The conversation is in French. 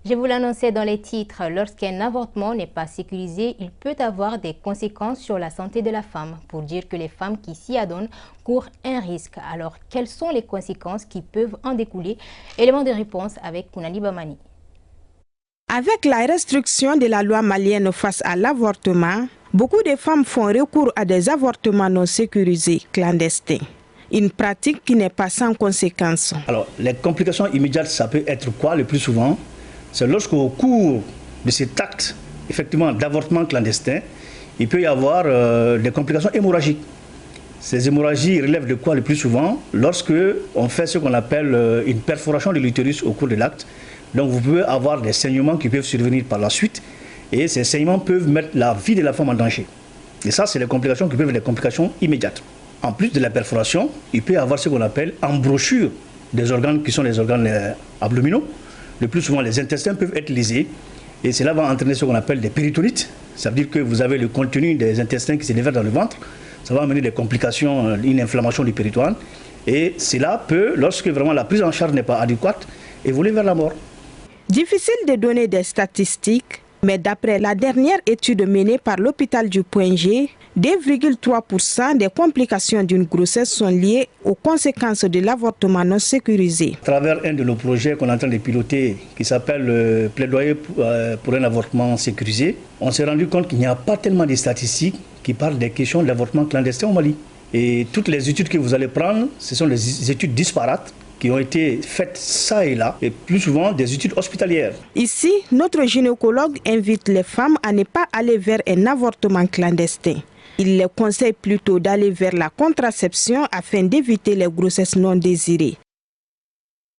Je vous l'annonçais dans les titres, lorsqu'un avortement n'est pas sécurisé, il peut avoir des conséquences sur la santé de la femme. Pour dire que les femmes qui s'y adonnent courent un risque. Alors, quelles sont les conséquences qui peuvent en découler? Élément de réponse avec Kounani Bamani. Avec la restriction de la loi malienne face à l'avortement, beaucoup de femmes font recours à des avortements non sécurisés, clandestins. Une pratique qui n'est pas sans conséquences. Alors, les complications immédiates, ça peut être quoi le plus souvent? C'est lorsqu'au cours de cet acte, effectivement, d'avortement clandestin, il peut y avoir des complications hémorragiques. Ces hémorragies relèvent de quoi le plus souvent? Lorsque on fait ce qu'on appelle une perforation de l'utérus au cours de l'acte. Donc vous pouvez avoir des saignements qui peuvent survenir par la suite et ces saignements peuvent mettre la vie de la femme en danger. Et ça, c'est les complications qui peuvent être des complications immédiates. En plus de la perforation, il peut y avoir ce qu'on appelle embrochure des organes qui sont les organes abdominaux. Le plus souvent, les intestins peuvent être lésés et cela va entraîner ce qu'on appelle des péritonites. Ça veut dire que vous avez le contenu des intestins qui se déverse dans le ventre. Ça va amener des complications, une inflammation du péritoine. Et cela peut, lorsque vraiment la prise en charge n'est pas adéquate, évoluer vers la mort. Difficile de donner des statistiques, mais d'après la dernière étude menée par l'hôpital du Point G, 2,3% des complications d'une grossesse sont liées aux conséquences de l'avortement non sécurisé. À travers un de nos projets qu'on est en train de piloter, qui s'appelle Plaidoyer pour un avortement sécurisé, on s'est rendu compte qu'il n'y a pas tellement de statistiques qui parlent des questions de l'avortement clandestin au Mali. Et toutes les études que vous allez prendre, ce sont des études disparates qui ont été faites ça et là, et plus souvent des études hospitalières. Ici, notre gynécologue invite les femmes à ne pas aller vers un avortement clandestin. Il les conseille plutôt d'aller vers la contraception afin d'éviter les grossesses non désirées.